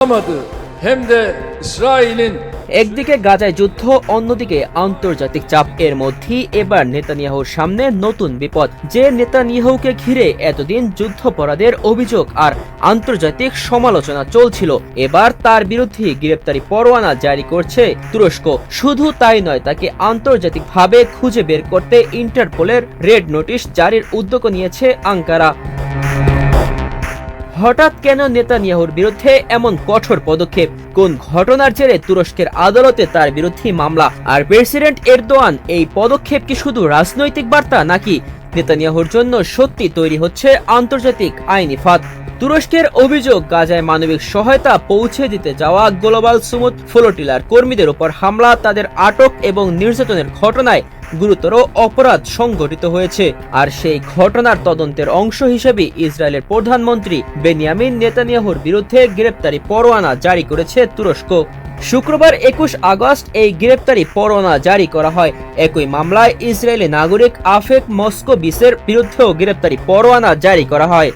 hem de İsrail'in একদিকে গাজায় যুদ্ধ, অন্যদিকে আন্তর্জাতিক চাপ। এর মধ্যেই এবার নেতানিয়াহুর সামনে নতুন বিপদ। যে নেতানিয়াহুকে ঘিরে এতদিন যুদ্ধাপরাধের অভিযোগ আর আন্তর্জাতিক সমালোচনা চলছিল, এবার তার বিরুদ্ধে গ্রেপ্তারি পরোয়ানা জারি করছে তুরস্ক। শুধু তাই নয়, তাকে আন্তর্জাতিকভাবে খুঁজে বের করতে ইন্টারপোলের রেড নোটিশ জারির উদ্যোগ নিয়েছে আঙ্কারা। হঠাৎ কেন নেতানিয়াহুর বিরুদ্ধে এমন কঠোর পদক্ষেপ? কোন ঘটনার জেরে তুরস্কের আদালতে তার বিরুদ্ধে মামলা? আর প্রেসিডেন্ট এরদোয়ান এই পদক্ষেপ কি শুধু রাজনৈতিক বার্তা, নাকি নেতানিয়াহুর জন্য সত্যি তৈরি হচ্ছে আন্তর্জাতিক আইনি ফাঁদ? তুরস্কের অভিযোগ, গাজায় মানবিক সহায়তা পৌঁছে দিতে যাওয়া গ্লোবাল সুমুদ ফ্লোটিলার কর্মীদের উপর হামলা, তাদের আটক এবং নির্যাতনের ঘটনায় গুরুতর অপরাধ সংঘটিত হয়েছে। আর সেই ঘটনার তদন্তের অংশ হিসেবে ইসরায়েলের প্রধানমন্ত্রী বেনিয়ামিন নেতানিয়াহুর বিরুদ্ধে গ্রেপ্তারি পরোয়ানা জারি করেছে তুরস্ক। শুক্রবার 21 আগস্ট এই গ্রেপ্তারি পরোয়ানা জারি করা হয়। একই মামলায় ইসরায়েলি নাগরিক আফেক মস্কোভিচের বিরুদ্ধেও গ্রেপ্তারি পরোয়ানা জারি করা হয়।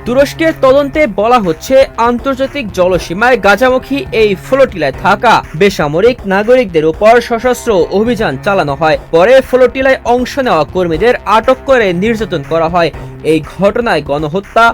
তুরস্কের তদন্তে বলা হচ্ছে, আন্তর্জাতিক জলসীমায় গাজামুখী এই ফ্লোটিলায় থাকা বেসামরিক নাগরিকদের উপর সশস্ত্র অভিযান চালানো হয়। পরে ফ্লোটিলায় অংশ নেওয়া কর্মীদের আটক করে নির্যাতন করা হয়। এই ঘটনায় গণহত্যা,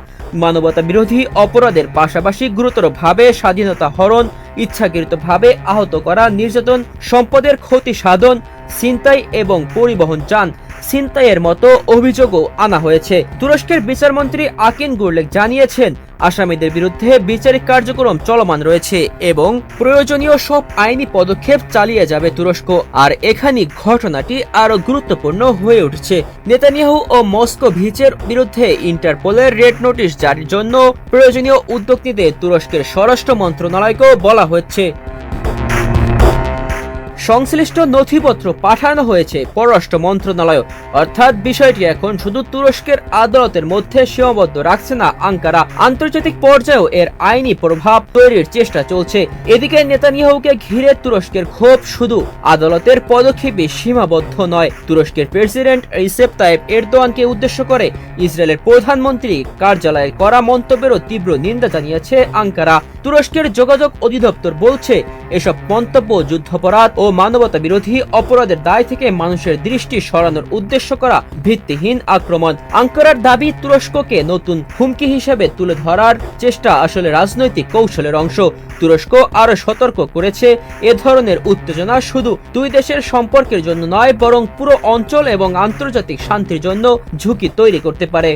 মানবতা বিরোধী অপরাধের পাশাপাশি গুরুতরভাবে স্বাধীনতা হরণ, ইচ্ছাকৃতভাবে আহত করা, নির্যাতন, সম্পদের ক্ষতি সাধন, ছিনতাই এবং পরিবহন যান ছিনতাইয়ের মতো অভিযোগও আনা হয়েছে। তুরস্কের বিচারমন্ত্রী আকিন গুরলেক জানিয়েছেন, আসামিদের বিরুদ্ধে বিচারিক কার্যক্রম চলমান রয়েছে এবং প্রয়োজনীয় সব আইনি পদক্ষেপ চালিয়ে যাবে তুরস্ক। আর এখানে ঘটনাটি আরো গুরুত্বপূর্ণ হয়ে উঠছে। নেতানিয়াহু ও মস্কোভিচের বিরুদ্ধে ইন্টারপোলের রেড নোটিশ জারির জন্য প্রয়োজনীয় উদ্যোগ নিতে তুরস্কের স্বরাষ্ট্র মন্ত্রণালয়কেও বলা হচ্ছে। সংশ্লিষ্ট নথিপত্র পাঠানো হয়েছে পররাষ্ট্র মন্ত্রণালয়। অর্থাৎ বিষয়টি এখন শুধু তুরস্কের আদালতের মধ্যে সীমাবদ্ধ রাখছে না আঙ্কারা, আন্তর্জাতিক পর্যায়েও এর আইনি প্রভাব তৈরির চেষ্টা চলছে। এদিকে নেতানিয়াহুকে ঘিরে তুরস্কের ক্ষোভ শুধু আদালতের পদক্ষেপে সীমাবদ্ধ নয়। তুরস্কের প্রেসিডেন্ট রিসেপ তাইপ এরদোয়ানকে উদ্দেশ্য করে ইসরায়েলের প্রধানমন্ত্রী কার্যালয়ের করা মন্তব্যেরও তীব্র নিন্দা জানিয়েছে আঙ্কারা। তুরস্কের যোগাযোগ অধিদপ্তর বলছে, এসব মন্তব্য যুদ্ধাপরাধ ও মানবতা বিরোধী অপরাধের দায় থেকে মানুষের দৃষ্টি সরানোর উদ্দেশ্য করা ভিত্তিহীন আক্রমণ। আঙ্কারার দাবি, তুরস্ককে নতুন হুমকি হিসেবে তুলে ধরার চেষ্টা আসলে রাজনৈতিক কৌশলের অংশ। তুরস্ক আরো সতর্ক করেছে, এ ধরনের উত্তেজনা শুধু দুই দেশের সম্পর্কের জন্য নয়, বরং পুরো অঞ্চল এবং আন্তর্জাতিক শান্তির জন্য ঝুঁকি তৈরি করতে পারে।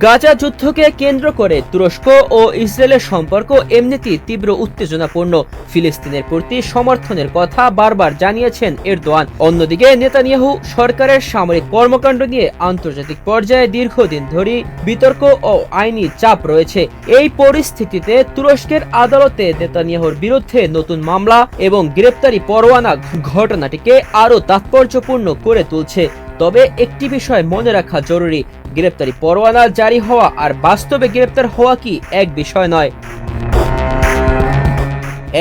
গাজা যুদ্ধকে কেন্দ্র করে তুরস্ক ও ইসরায়েলের সম্পর্ক এমনিতেই তীব্র উত্তেজনাপূর্ণ। ফিলিস্তিনের প্রতি সমর্থনের কথা বারবার জানিয়েছেন এরদোয়ান। অন্যদিকে নেতানিয়াহু সরকারের সামরিক কর্মকাণ্ড নিয়ে আন্তর্জাতিক পর্যায়ে দীর্ঘদিন ধরে বিতর্ক ও আইনি চাপ রয়েছে। এই পরিস্থিতিতে তুরস্কের আদালতে নেতানিয়াহুর বিরুদ্ধে নতুন মামলা এবং গ্রেপ্তারি পরোয়ানা ঘটনাটিকে আরো তাৎপর্যপূর্ণ করে তুলছে। তবে একটি বিষয় মনে রাখা জরুরি, গ্রেপ্তারি পরোয়ানা জারি হওয়া আর বাস্তবে গ্রেপ্তার হওয়া কি এক বিষয় নয়।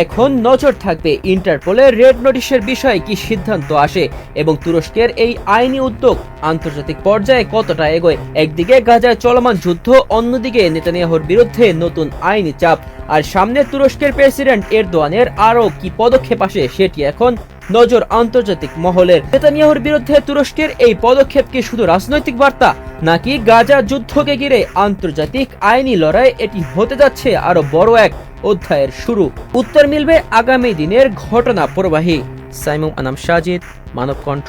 এখন নজর থাকবে ইন্টারপোলের রেড নোটিশের বিষয়ে কি সিদ্ধান্ত আসে এবং তুরস্কের এই আইনি উদ্যোগ আন্তর্জাতিক পর্যায়ে কতটা এগোয়। একদিকে গাজায় চলমান যুদ্ধ, অন্যদিকে নেতানিয়াহুর বিরুদ্ধে নতুন আইনি চাপ, আর সামনে তুরস্কের প্রেসিডেন্ট এরদোয়ানের আরো কি পদক্ষেপ আসে সেটি এখন নজর আন্তর্জাতিক মহলের। নেতানিয়াহুর বিরুদ্ধে তুরস্কের এই পদক্ষেপ কি শুধু রাজনৈতিক বার্তা, নাকি গাজা যুদ্ধকে ঘিরে আন্তর্জাতিক আইনি লড়াই এটি হতে যাচ্ছে আরো বড় এক অধ্যায়ের শুরু? উত্তর মিলবে আগামী দিনের ঘটনা প্রবাহী। সাইমুম আনাম সাজিদ, মানব কণ্ঠ।